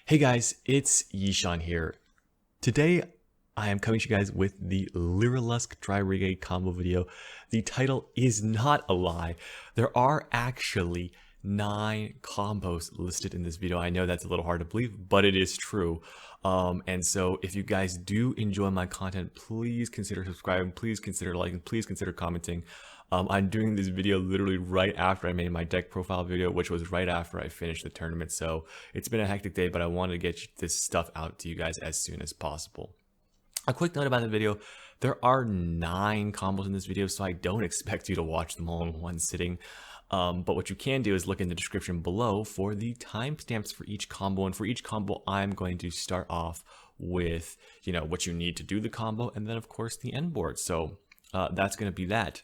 Hey guys, it's Yishan here. Today I am coming to you guys with the Lyrilusc Tri-Brigade combo video. The title is not a lie. There are actually 9 combos listed in this video. I know that's a little hard to believe, but it is true. And so if you guys do enjoy my content, please consider subscribing, please consider liking, please consider commenting. I'm doing this video literally right after I made my deck profile video, which was right after I finished the tournament. So it's been a hectic day, but I wanted to get this stuff out to you guys as soon as possible. A quick note about the video, there are 9 combos in this video, so I don't expect you to watch them all in one sitting. But what you can do is look in the description below for the timestamps for each combo. And for each combo, I'm going to start off with, what you need to do the combo, and then of course the end board. So that's going to be that.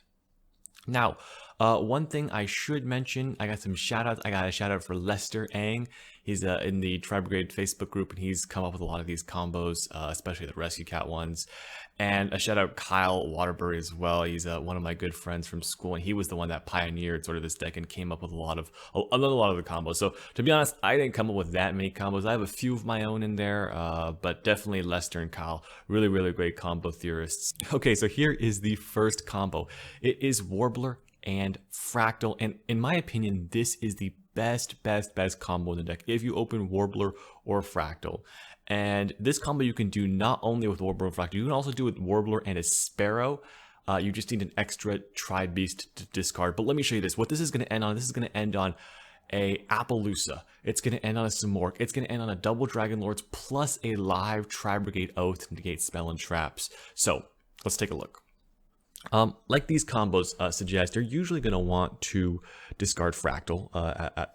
Now, one thing I should mention, I got some shout outs. I got a shout out for Lester Ang. He's in the Tribrigade Facebook group, and he's come up with a lot of these combos, especially the Rescue Cat ones. And a shout out Kyle Waterbury as well. He's one of my good friends from school, and he was the one that pioneered sort of this deck and came up with a lot of the combos. So to be honest, I didn't come up with that many combos. I have a few of my own in there, but definitely Lester and Kyle, really great combo theorists. Okay, so here is the first combo. It is Warbler and Fraktall, and in my opinion, this is the best combo in the deck if you open Warbler or Fraktall. And this combo you can do not only with Warbler and Fraktall, you can also do it with Warbler and a Sparrow. You just need an extra Tri-Beast to discard. But let me show you this. What this is going to end on, this is going to end on a Appol. It's going to end on a Simorgh. It's going to end on a double Dragon Lords plus a live Tribrigade Oath to negate spell and traps. So let's take a look. Like these combos suggest, you're usually going to want to discard Fraktall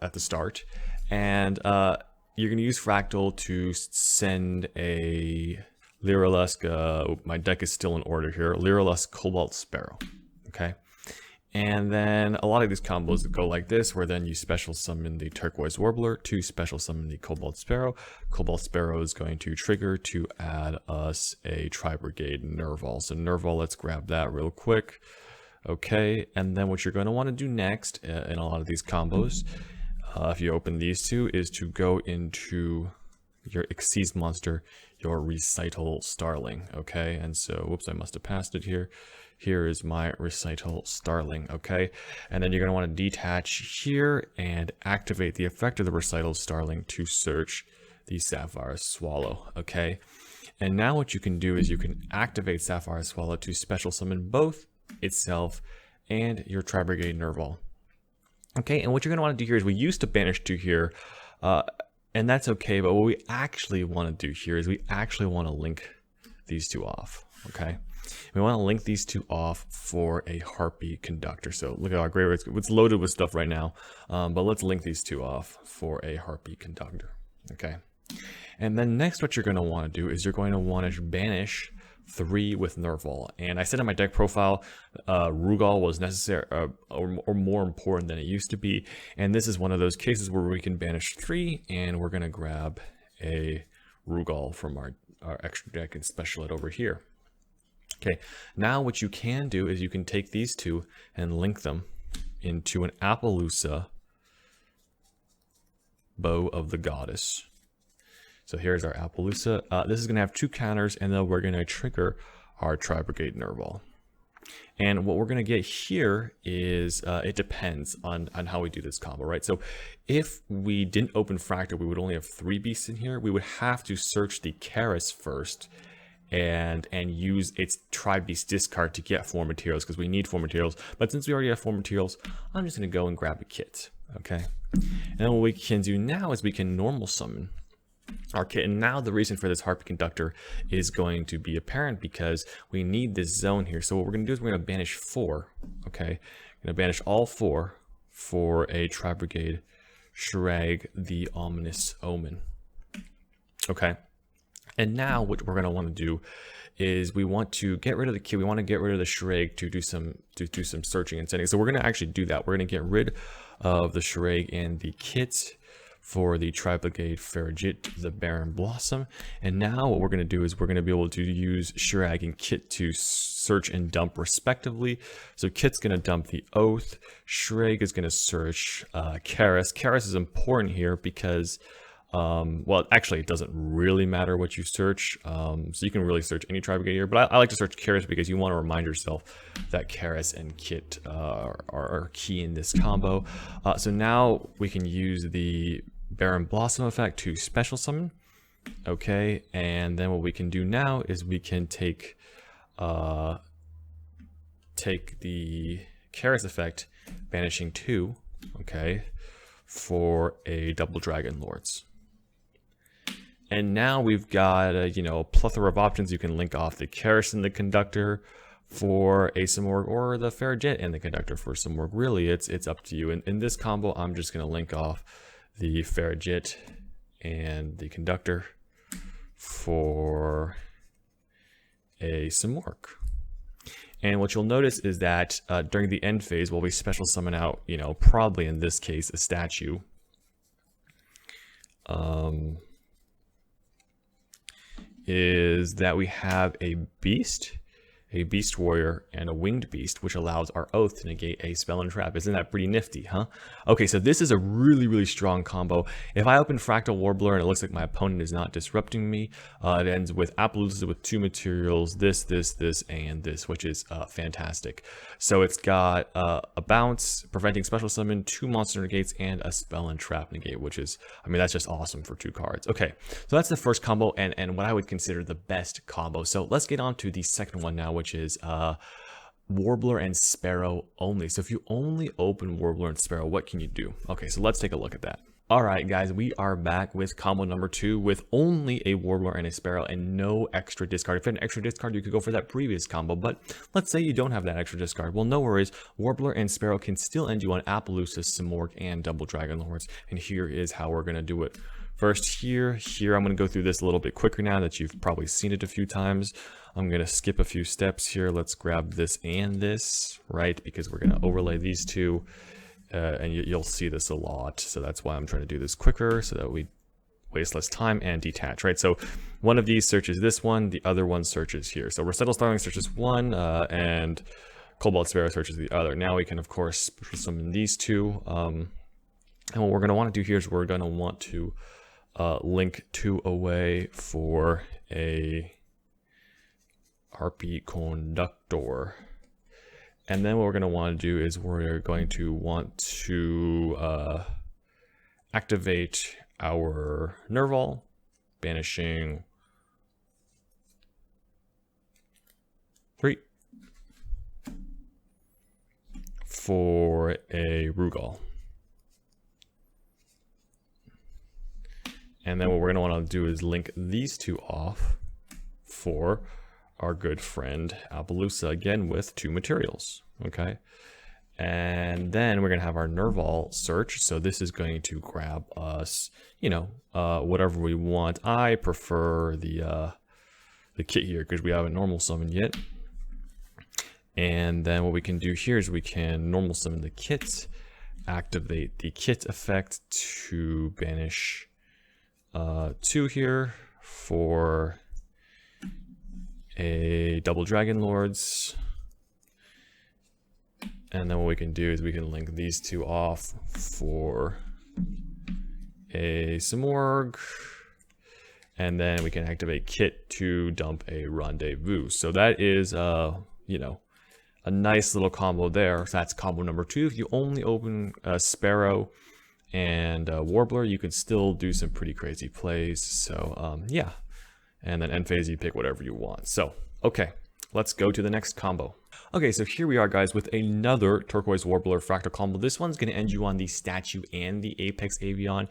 at the start, and you're going to use Fraktall to send a Lyrilusc. My deck is still in order here. Lyrilusc Cobalt Sparrow. Okay, and then a lot of these combos go like this, where then you special summon the Turquoise Warbler to special summon the Cobalt Sparrow. Cobalt Sparrow is going to trigger to add us a Tribrigade Nervall. So Nervall, let's grab that real quick. Okay, and then what you're going to want to do next in a lot of these combos, if you open these two, is to go into your Xyz monster, your Recital Starling. Okay, and so, whoops, I must have passed it here. Here is my Recital Starling, okay? And then you're going to want to detach here and activate the effect of the Recital Starling to search the Sapphire Swallow, okay? And now what you can do is you can activate Sapphire Swallow to special summon both itself and your Tribrigade Nervall. Okay, and what you're going to want to do here is we used to banish 2 here, and that's okay, but what we actually want to do here is we actually want to link these 2 off, okay? We want to link these 2 off for a Harpy Conductor. So look at our graveyard. It's loaded with stuff right now, but let's link these 2 off for a Harpy Conductor. Okay. And then next, what you're going to want to do is you're going to want to banish 3 with Nervall. And I said in my deck profile, Rugal was necessary or more important than it used to be. And this is one of those cases where we can banish 3, and we're going to grab a Rugal from our extra deck and special it over here. Okay, now what you can do is you can take these 2 and link them into an Appol Bow of the Goddess. So here's our Appol. This is going to have 2 counters, and then we're going to trigger our Tribrigade Nervall. And what we're going to get here is, it depends on how we do this combo, right? So if we didn't open Fraktall, we would only have 3 beasts in here. We would have to search the Keras first, and use its Tri-Beast discard to get 4 materials, because we need 4 materials. But since we already have 4 materials, I'm just going to go and grab a kit, okay? And then what we can do now is we can normal summon our kit. And now the reason for this Harpy Conductor is going to be apparent, because we need this zone here. So what we're going to do is we're going to banish 4, okay? We're going to banish all 4 for a Tribrigade Shuraig, the Ominous Omen, okay? And now what we're going to want to do is we want to get rid of the kit. We want to get rid of the Shuraig to do some searching and sending. So we're going to actually do that. We're going to get rid of the Shuraig and the kit for the Tribrigade Farigit, the Barren Blossom. And now what we're going to do is we're going to be able to use Shuraig and Kit to search and dump respectively. So Kit's going to dump the Oath. Shuraig is going to search Keras. Keras is important here because Well, actually, it doesn't really matter what you search. So you can really search any Tribrigade here, but I like to search Keras because you want to remind yourself that Keras and Kit are key in this combo. So now we can use the Barren Blossom effect to special summon. Okay, and then what we can do now is we can take the Keras effect, banishing 2, okay, for a double Dragon Lords. And now we've got a, a plethora of options. You can link off the Keras and the Conductor for a Simorgh, or the Farrajet and the Conductor for Simorgh. Really, it's up to you. In this combo, I'm just going to link off the Farrajet and the Conductor for a Simorgh. And what you'll notice is that during the end phase, while we special summon out, probably in this case, a statue, is that we have a beast warrior, and a winged beast, which allows our oath to negate a spell and trap. Isn't that pretty nifty, huh? Okay, so this is a really, really strong combo. If I open Fraktall Warbler and it looks like my opponent is not disrupting me, it ends with Appol with 2 materials, this, and this, which is fantastic. So it's got a bounce, preventing special summon, 2 monster negates, and a spell and trap negate, which is, that's just awesome for 2 cards. Okay, so that's the first combo, and what I would consider the best combo. So let's get on to the second one now, which is Warbler and Sparrow only. So if you only open Warbler and Sparrow, what can you do? Okay, so let's take a look at that. Alright guys, we are back with combo number 2 with only a Warbler and a Sparrow and no extra discard. If you had an extra discard, you could go for that previous combo, but let's say you don't have that extra discard. Well, no worries. Warbler and Sparrow can still end you on Appol, Simorgh, and double Dragon Lords, and here is how we're going to do it. First, here, I'm going to go through this a little bit quicker now that you've probably seen it a few times. I'm going to skip a few steps here. Let's grab this and this, right? Because we're going to overlay these two, and you'll see this a lot. So that's why I'm trying to do this quicker so that we waste less time and detach, right? So one of these searches this one, the other one searches here. So Recital Starling searches one, and Cobalt Sparrow searches the other. Now we can, of course, summon these two. And what we're going to want to do here is we're going to want to link 2 away for a Harpy Conductor. And then what we're going to want to do is we're going to want to activate our Nervall, banishing 3 for a Rugal. And then what we're going to want to do is link these 2 off for our good friend Appol, again with 2 materials. Okay. And then we're going to have our Nervall search. So this is going to grab us, whatever we want. I prefer the kit here because we haven't normal summoned yet. And then what we can do here is we can normal summon the kit, activate the kit effect to banish 2 here for a double Dragon Lords. And then what we can do is we can link these 2 off for a Simorgh. And then we can activate Kit to dump a Rendezvous. So that is, a nice little combo there. So that's combo number 2. If you only open Sparrow and Warbler, you could still do some pretty crazy plays. So, yeah. And then end phase, you pick whatever you want. So, okay, let's go to the next combo. Okay, so here we are, guys, with another Turquoise Warbler Fraktall combo. This one's going to end you on the statue and the Apex Avian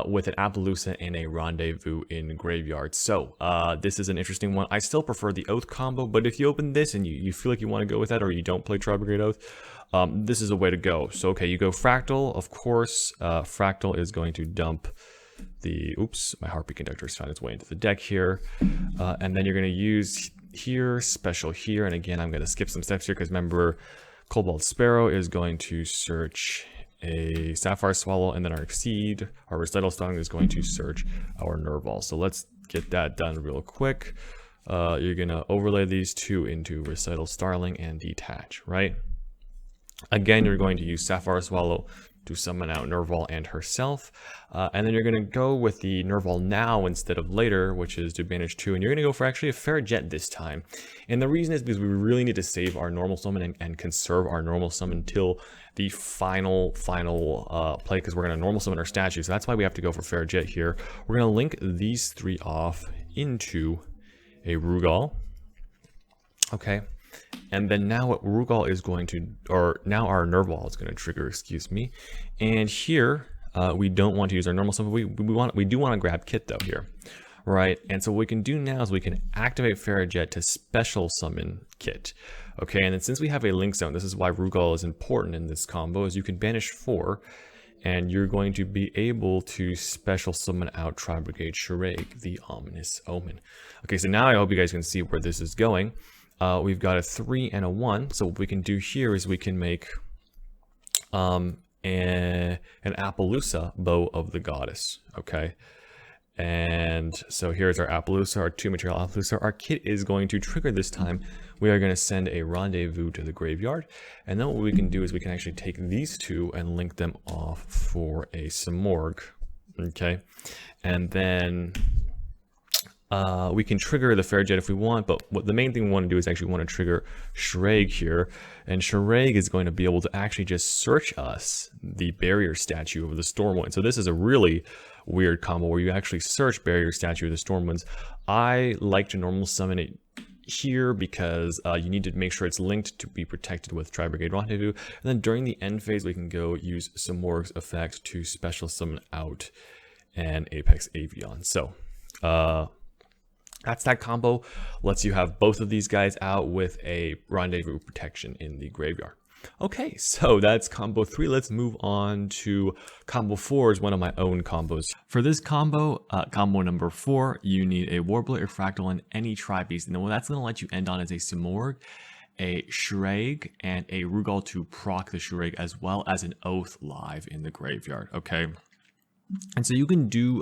with an Appol and a Rendezvous in Graveyard. So, this is an interesting one. I still prefer the Oath combo, but if you open this and you feel like you want to go with that, or you don't play Tribrigade Oath, this is a way to go. So, okay, you go Fraktall, of course. Fraktall is going to dump the, oops, my Harpy Conductor has found its way into the deck here. And then you're going to use here, special here, and again, I'm going to skip some steps here because remember, Cobalt Sparrow is going to search a Sapphire Swallow, and then our Exceed, our Recital Starling is going to search our Nervall. So let's get that done real quick. You're going to overlay these 2 into Recital Starling and detach, right? Again, you're going to use Sapphire Swallow to summon out Nervall and herself. And then you're going to go with the Nervall now instead of later, which is to banish 2. And you're going to go for actually a Fraktall this time. And the reason is because we really need to save our normal summon and conserve our normal summon until the final play, because we're going to normal summon our statue. So that's why we have to go for Fraktall here. We're going to link these 3 off into a Rugal. Okay. And then now what Rugal is going to, or now our Nervall is going to trigger, excuse me. And here, we don't want to use our normal summon. We do want to grab Kit though here, right? And so what we can do now is we can activate Fraktall to special summon Kit. Okay, and then since we have a link zone, this is why Rugal is important in this combo, is you can banish 4, and you're going to be able to special summon out Tribrigade Shuraig, the Ominous Omen. Okay, so now I hope you guys can see where this is going. We've got a 3 and a 1. So what we can do here is we can make an Appollusa Bow of the Goddess. Okay. And so here's our Appollusa, our 2 material Appollusa. Our Kit is going to trigger this time. We are going to send a Rendezvous to the graveyard. And then what we can do is we can actually take these 2 and link them off for a Simorgh. Okay. And then we can trigger the Fraktall if we want, but what the main thing we want to do is actually want to trigger Shuraig here, and Shuraig is going to be able to actually just search us the barrier statue of the Stormwind. So this is a really weird combo where you actually search barrier statue of the Stormwinds. I like to normal summon it here because you need to make sure it's linked to be protected with Tribrigade Rendezvous, and then during the end phase we can go use Simorgh's effect to special summon out an Apex Avian. So that's that combo. Lets you have both of these guys out with a Rendezvous protection in the graveyard. Okay, so that's combo 3. Let's move on to combo 4, is one of my own combos. For this combo, combo number 4, you need a Warbler, a Fraktall, and any Tri-Beast. And what that's going to let you end on is a Simorgh, a Shuraig, and a Rugal to proc the Shuraig, as well as an Oath live in the graveyard. Okay. And so you can do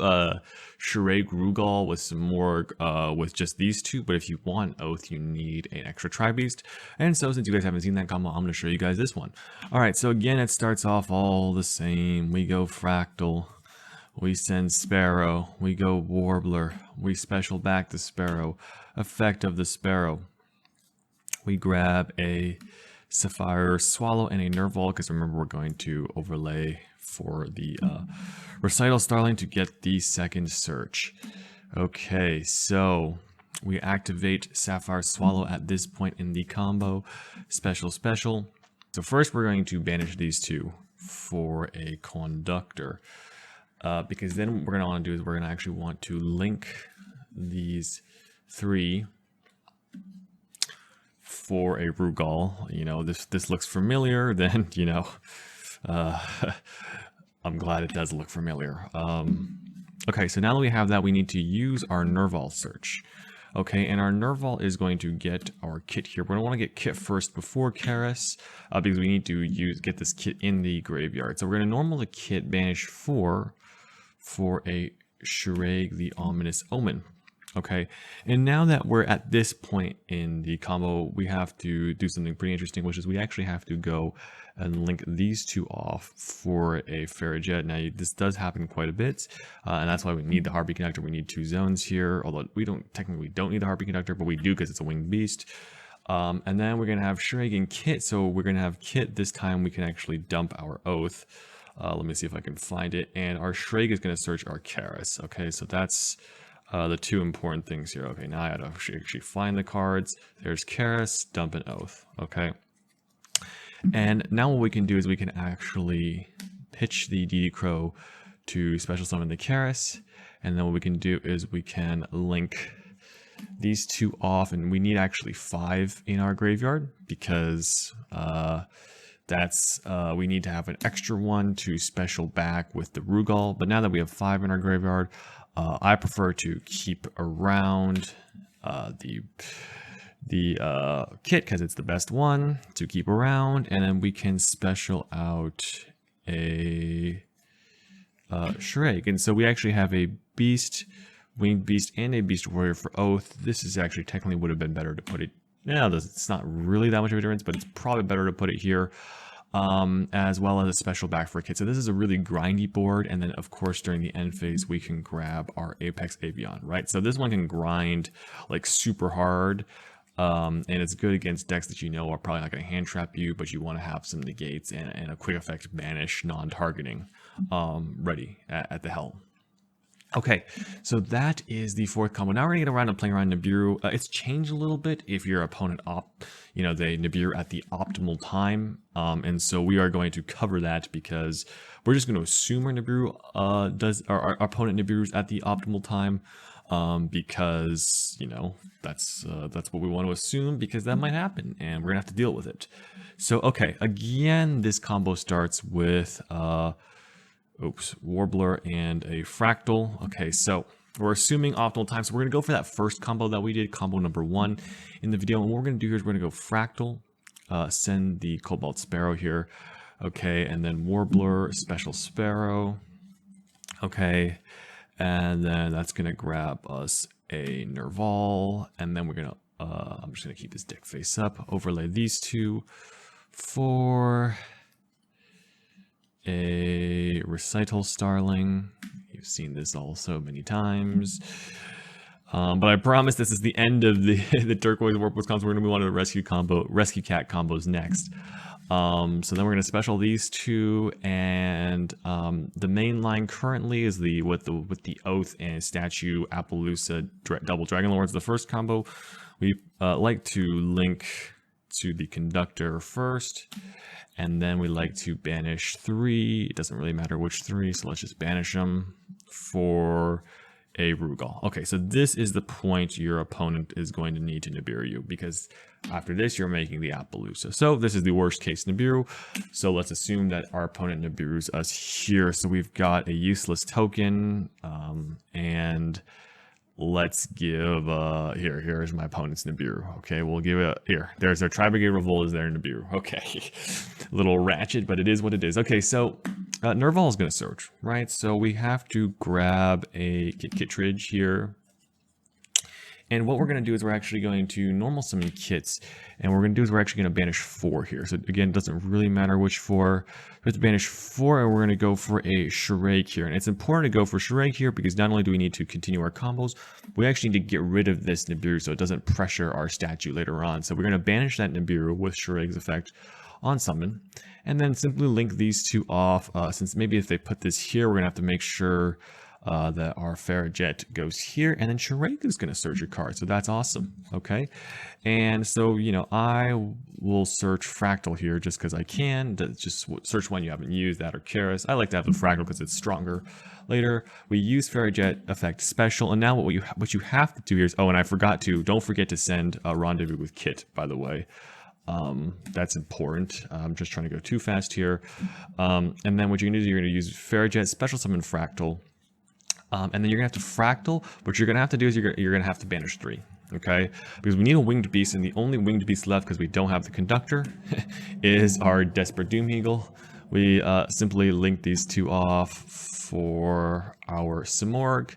Shuraig Rugal with Simorgh with just these 2, but if you want Oath, you need an extra Tri-Beast. And so since you guys haven't seen that combo, I'm going to show you guys this one. Alright, so again, it starts off all the same. We go Fraktall, we send Sparrow, we go Warbler, we special back the Sparrow, effect of the Sparrow. We grab a Sapphire Swallow and a Nervall, because remember we're going to overlay for the Recital Starling to get the second search. Okay, so we activate Sapphire Swallow at this point in the combo. Special. So first we're going to banish these 2 for a Conductor. Because then what we're going to want to do is we're going to actually want to link these 3 for a Rugal. You know, this looks familiar, then, you know, I'm glad it does look familiar. Okay, so now that we have that, we need to use our Nervall search. Okay, and our Nervall is going to get our Kit here. We're going to want to get Kit first before Keras, because we need to get this Kit in the graveyard. So we're going to normal the Kit, banish 4 for a Shuraig, the Ominous Omen. Okay, and now that we're at this point in the combo, we have to do something pretty interesting, which is we actually have to go and link these 2 off for a Fraktall. Now, this does happen quite a bit, and that's why we need the Heartbeat Conductor. We need 2 zones here, although we don't need the Heartbeat Conductor, but we do because it's a winged beast. And then we're going to have Shuraig and Kit, so we're going to have Kit. This time we can actually dump our Oath. Let me see if I can find it, and our Shuraig is going to search our Keras. Okay, so that's the 2 important things here. Okay, now I have to actually find the cards. There's Keras, dump an Oath. Okay. And now what we can do is we can actually pitch the DD Crow to special summon the Keras. And then what we can do is we can link these 2 off. And we need actually 5 in our graveyard because we need to have an extra one to special back with the Rugal. But now that we have 5 in our graveyard, I prefer to keep around the Kit because it's the best one to keep around, and then we can special out a Shuraig. And so we actually have a Beast, Winged Beast, and a Beast Warrior for Oath. This is actually technically would have been better to put it. Now, it's not really that much of a difference, but it's probably better to put it here. as well as a special back for a kit. So this is a really grindy board, and then of course during the end phase we can grab our Apex Avian, right? So this one can grind like super hard, and it's good against decks that you know are probably not going to hand trap you, but you want to have some negates and a quick effect banish non-targeting ready at the helm. Okay, so that is the fourth combo. Now we're gonna get around to playing around Nibiru. It's changed a little bit if your opponent they Nibiru at the optimal time, and so we are going to cover that because we're just going to assume our Nibiru does our opponent Nibiru's at the optimal time, because that's what we want to assume, because that might happen and we're gonna have to deal with it. So okay, again, this combo starts with Warbler and a Fraktall. Okay, so we're assuming optimal time, so we're going to go for that first combo that we did, combo number 1 in the video. And what we're going to do here is we're going to go Fraktall, send the Cobalt Sparrow here, okay, and then Warbler, special Sparrow, okay, and then that's going to grab us a Nervall, and then we're going to, I'm just going to keep this deck face up, overlay these two for a Recital Starling. You've seen this all so many times. But I promise this is the end of the Turquoise Warp Wisconsin. We're going to move on to the Rescue Cat combos next. So then we're going to special these two, and the main line currently is with the Oath and Statue Appaloosa Double Dragon Lords. The first combo, we like to link to the Conductor first, and then we like to banish 3. It doesn't really matter which 3, so let's just banish them for a Rugal. Okay, so this is the point your opponent is going to need to Nibiru you, because after this you're making the Appaloosa. So this is the worst case Nibiru. So let's assume that our opponent Nibirus us here. So we've got a useless token, and let's give here's my opponent's Nibiru. Okay, we'll give it here. There's our Tribrigade Revolt is there in Nibiru. Okay, a little ratchet, but it is what it is. Okay, so Nervall is going to search, right? So we have to grab a Kittridge here. And what we're going to do is we're actually going to normal summon kits, and what we're going to do is we're actually going to banish 4 here. So again, it doesn't really matter which 4. We have to banish 4, and we're going to go for a Shuraig here. And it's important to go for Shuraig here because not only do we need to continue our combos, we actually need to get rid of this Nibiru so it doesn't pressure our statue later on. So we're going to banish that Nibiru with Shuraig's effect on summon, and then simply link these two off, since maybe if they put this here, we're going to have to make sure that our Farrajet goes here, and then Shuraig is going to search your card. So that's awesome. Okay. And so, I will search Fraktall here just because I can. Just search one you haven't used, that or Keras. I like to have the Fraktall because it's stronger. Later, we use Farrajet effect special. And now what you have to do here is, oh, and I forgot to, don't forget to send a Rendezvous with Kit, by the way. That's important. I'm just trying to go too fast here. And then what you're going to do, you're going to use Farrajet, special summon Fraktall. And then you're going to have to Fraktall. What you're going to have to do is you're going to have to banish 3. Okay? Because we need a winged beast, and the only winged beast left, because we don't have the Conductor, is our Desperate Doom Eagle. We simply link these two off for our Simorgh.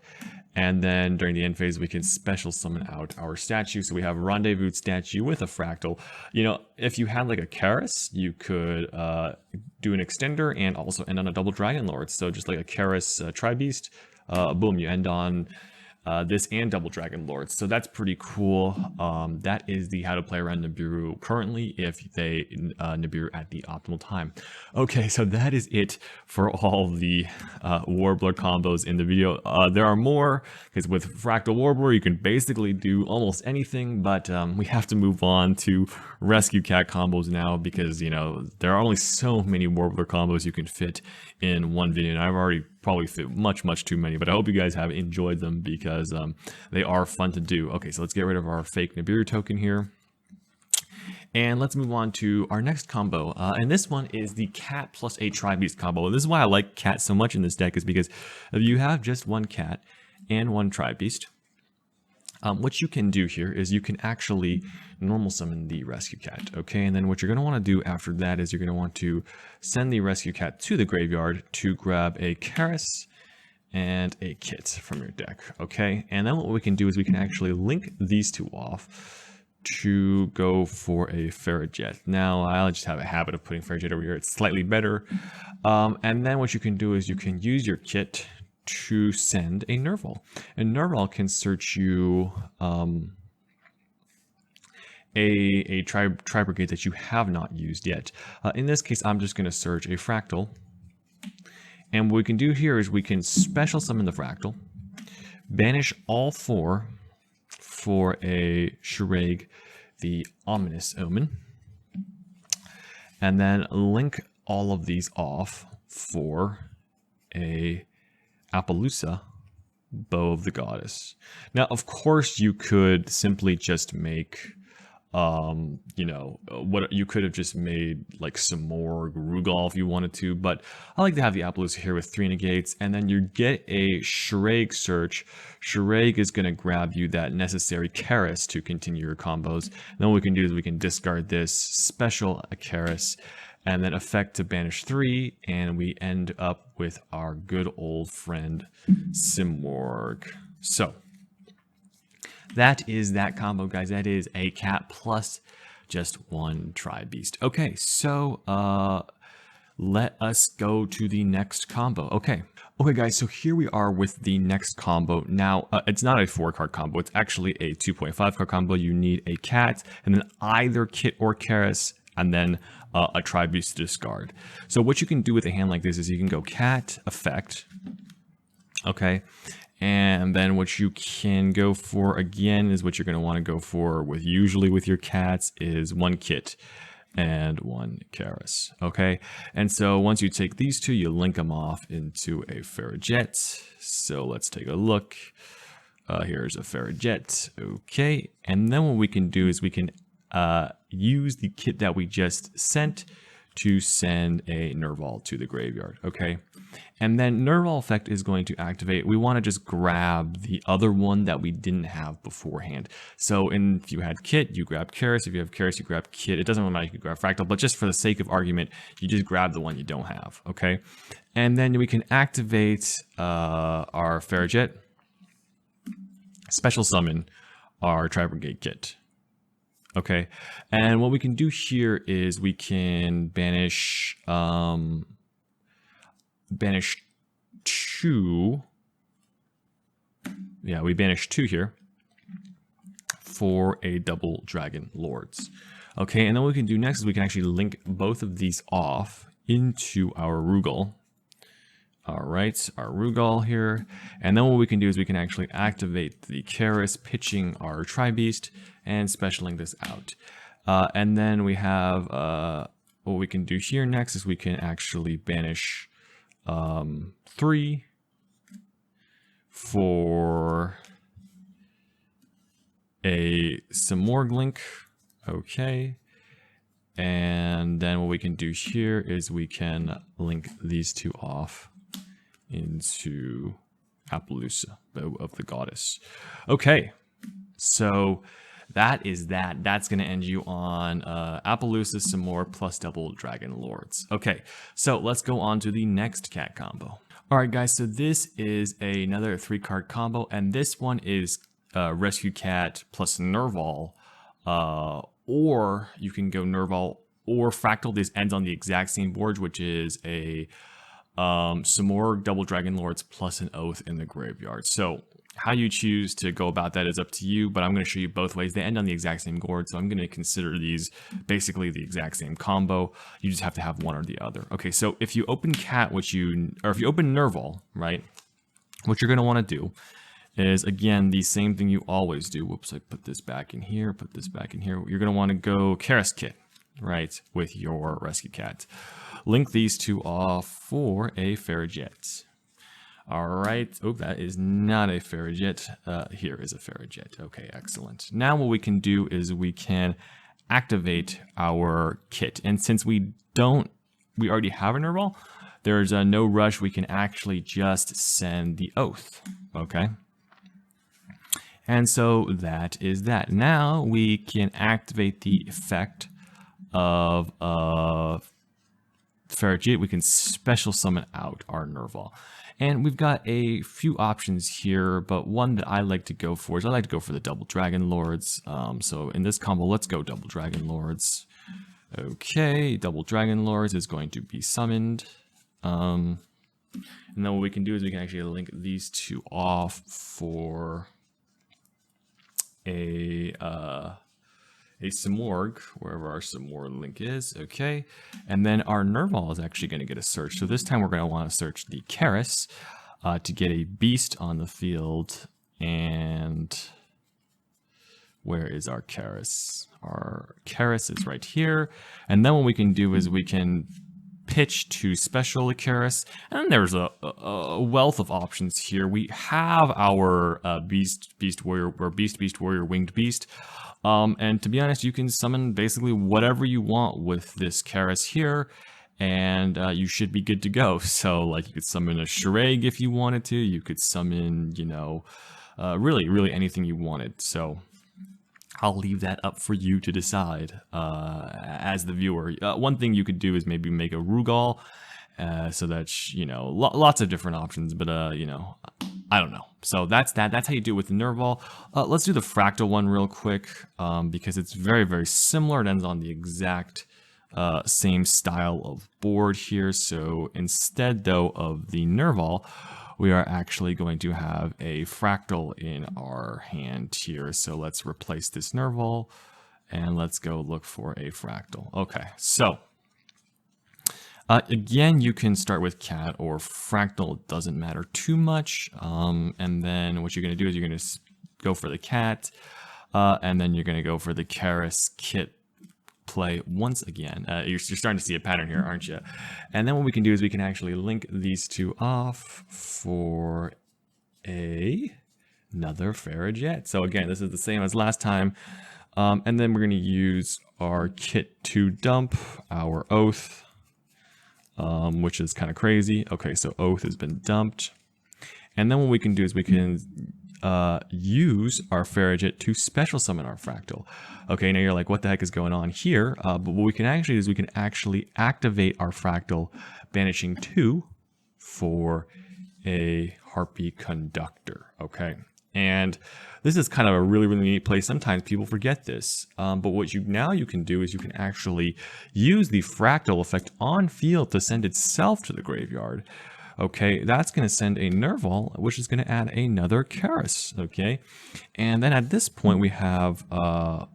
And then during the end phase, we can special summon out our statue. So we have Rendezvous statue with a Fraktall. If you had like a Keras, you could do an extender and also end on a double Dragon Lord. So just like a Keras Tri-Beast, boom, you end on this and double Dragon Lords. So that's pretty cool. That is the how to play around Nibiru currently if they Nibiru at the optimal time. Okay, so that is it for all the Warbler combos in the video. There are more, because with Fraktall Warbler you can basically do almost anything, but we have to move on to Rescue Cat combos now, because there are only so many Warbler combos you can fit in one video, and I've already probably fit much too many, but I hope you guys have enjoyed them because they are fun to do. Okay, so let's get rid of our fake Nibiru token here, and let's move on to our next combo, and this one is the Cat plus a Tri-Beast combo. And this is why I like Cat so much in this deck, is because if you have just one Cat and one Tri-Beast, what you can do here is you can actually normal summon the Rescue Cat, okay? And then what you're going to want to do after that is you're going to want to send the Rescue Cat to the graveyard to grab a Keras and a Kit from your deck, okay? And then what we can do is we can actually link these two off to go for a Fraktall. Now, I'll just have a habit of putting Fraktall over here. It's slightly better. And then what you can do is you can use your kit to send a Nervall. And Nervall can search you a Tribrigade that you have not used yet. In this case, I'm just going to search a Fraktall. And what we can do here is we can special summon the Fraktall, banish all 4 for a Shuraig, the Ominous Omen, and then link all of these off for a Appol, Bow of the Goddess. Now, of course, you could simply just make, you know, what you could have just made like Simorgh, Rugal if you wanted to, but I like to have the Appol here with 3 negates, and then you get a Shuraig search. Shuraig is going to grab you that necessary Keras to continue your combos. And then what we can do is we can discard this, special a Keras, and then effect to banish 3, and we end up with our good old friend Simorgh. So that is that combo, guys. That is a cat plus just 1 Tri-Beast. Okay, so let us go to the next combo. Okay, guys, so here we are with the next combo. Now, it's not a 4-card combo. It's actually a 2.5-card combo. You need a cat, and then either Kit or Keras, and then a Tri-Beast to discard. So what you can do with a hand like this is you can go cat, effect, okay, and then what you can go for again is what you're going to want to go for with usually with your cats is 1 Kit and 1 Keras, okay? And so once you take these 2, you link them off into a Fraktall. So let's take a look. Here's a Fraktall, okay? And then what we can do is we can use the kit that we just sent to send a Nervall to the graveyard, okay? And then Nervall effect is going to activate. We want to just grab the other one that we didn't have beforehand. So if you had Kit, you grab Keras. If you have Keras, you grab Kit. It doesn't really matter, you can grab Fraktall, but just for the sake of argument, you just grab the one you don't have, okay? And then we can activate our Fraktall, special summon our Tribrigade kit. Okay, and what we can do here is we can banish 2. Yeah, we banish 2 here for a double Dragon Lords. Okay, and then what we can do next is we can actually link both of these off into our Rugal. All right, our Rugal here. And then what we can do is we can actually activate the Keras, pitching our Tri-Beast and specialing this out. And then we have what we can do here next is we can actually banish 3 for a Simorgh link. Okay. And then what we can do here is we can link these 2 off into Appol, Bow of the Goddess. Okay, so that is that. That's going to end you on Appol, Simorgh plus double Dragon Lords. Okay, so let's go on to the next cat combo. All right, guys, so this is another 3-card combo, and this one is Rescue Cat plus Nervall, or you can go Nervall or Fraktall. This ends on the exact same board, which is a Simorgh, double Dragon Lords plus an Oath in the graveyard. So how you choose to go about that is up to you, but I'm going to show you both ways. They end on the exact same board, so I'm going to consider these basically the exact same combo. You just have to have one or the other. Okay, so if you open Cat, if you open Nervall, right, what you're going to want to do is, again, the same thing you always do. Whoops, I put this back in here, put this back in here. You're going to want to go Keras Kit, right, with your Rescue Cat. Link these 2 off for a Fraktall. All right. Oh, that is not a Fraktall. Here is a Fraktall. Okay, excellent. Now what we can do is we can activate our kit. And since we already have a Nervall, there's no rush. We can actually just send the Oath. Okay. And so that is that. Now we can activate the effect of Fraktall. We can special summon out our Nervall. And we've got a few options here, but one that I like to go for is I like to go for the double Dragon Lords. So in this combo, let's go double Dragon Lords. Okay, double Dragon Lords is going to be summoned. And then what we can do is we can actually link these two off for a Simorgh, wherever our Simorgh link is. Okay, and then our Nervall is actually going to get a search. So this time we're going to want to search the Keras to get a beast on the field. And where is our Keras? Our Keras is right here. And then what we can do is we can pitch to special Keras, and then there's a wealth of options here. We have our beast warrior, or beast warrior, winged beast, and to be honest, you can summon basically whatever you want with this Keras here, and you should be good to go. So like you could summon a Shuraig if you wanted to. You could summon, you know, really anything you wanted. So I'll leave that up for you to decide as the viewer. One thing you could do is maybe make a Rugal, so that, you know, lots of different options, but, you know, I don't know. So that's that. That's how you do it with the Nervall. Let's do the Fraktall one real quick, because it's very similar. It ends on the exact same style of board here. So instead, though, of the Nervall, we are actually going to have a Fraktall in our hand here. So let's replace this Nervall and let's go look for a Fraktall. Okay, so again, you can start with Cat or Fraktall. It doesn't matter too much. And then what you're going to do is you're going to go for the Cat, and then you're going to go for the Keras kit play once again. You're starting to see a pattern here, aren't you? And then what we can do is we can actually link these two off for another Farrajet. So again, this is the same as last time. And then we're going to use our kit to dump our Oath, which is kind of crazy. Okay, so Oath has been dumped. And then what we can do is we can use our Farrajet to special summon our Fraktall. Okay, now you're like, what the heck is going on here? But what we can actually do is we can actually activate our Fraktall, banishing 2 for a Harpy Conductor. Okay, and this is kind of a really neat play. Sometimes people forget this, but what you can do is you can actually use the Fraktall effect on field to send itself to the graveyard. Okay, that's going to send a Nervall, which is going to add another Keras. Okay, and then at this point we have,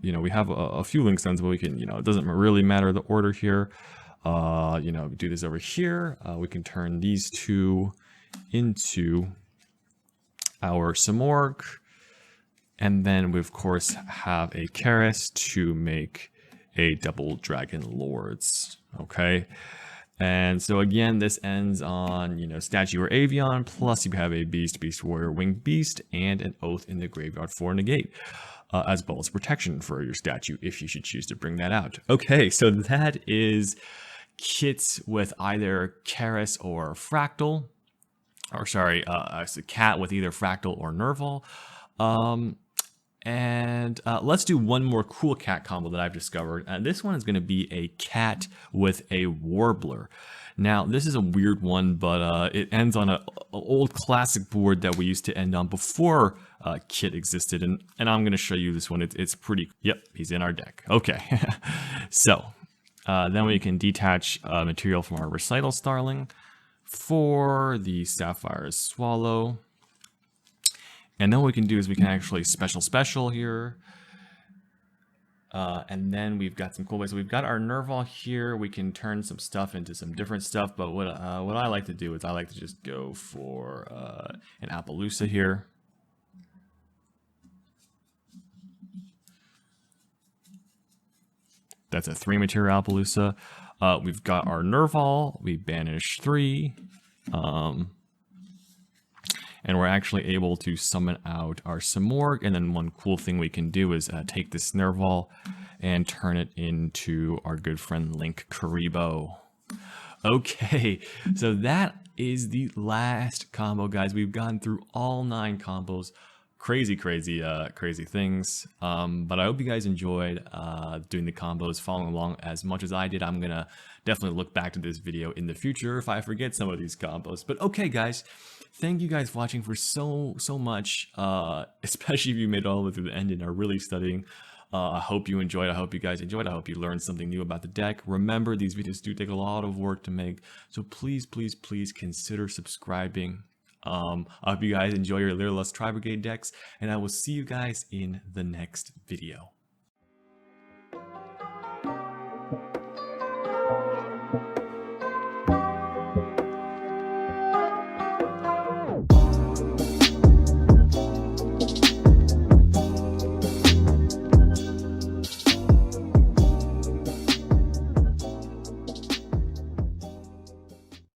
you know, we have a few link stones, but we can, you know, it doesn't really matter the order here. You know, do this over here. We can turn these two into our Simorgh, and then we of course have a Keras to make a double Dragon Lords. Okay. And so again, this ends on, you know, statue or avian, plus you have a beast warrior, winged beast, and an Oath in the graveyard for negate, as well as protection for your statue if you should choose to bring that out. Okay, so that is kits with either Keras or Fraktall, or sorry, it's a Cat with either Fraktall or Nervall. And let's do one more cool cat combo that I've discovered. This one is going to be a cat with a warbler. Now, this is a weird one, but it ends on an old classic board that we used to end on before Kit existed. And I'm going to show you this one. It's pretty... Yep, he's in our deck. Okay. So, then we can detach material from our Recital Starling for the Sapphire Swallow. And then what we can do is we can actually special here. And then we've got some cool ways. So we've got our Nervall here. We can turn some stuff into some different stuff. But what I like to do is I like to just go for an Appaloosa here. That's a 3 material Appaloosa. We've got our Nervall. We banish 3. And we're actually able to summon out our Simorgh. And then one cool thing we can do is take this Nervall and turn it into our good friend Linkuriboh. Okay, so that is the last combo, guys. We've gone through all 9 combos. Crazy things. But I hope you guys enjoyed doing the combos, following along as much as I did. I'm gonna definitely look back to this video in the future if I forget some of these combos. But okay, guys, thank you guys for watching for so much, especially if you made it all the way through the end and are really studying. I hope you enjoyed. I hope you guys enjoyed. I hope you learned something new about the deck. Remember, these videos do take a lot of work to make, so please consider subscribing. I hope you guys enjoy your Lyrilusc Tri-Brigade decks, and I will see you guys in the next video.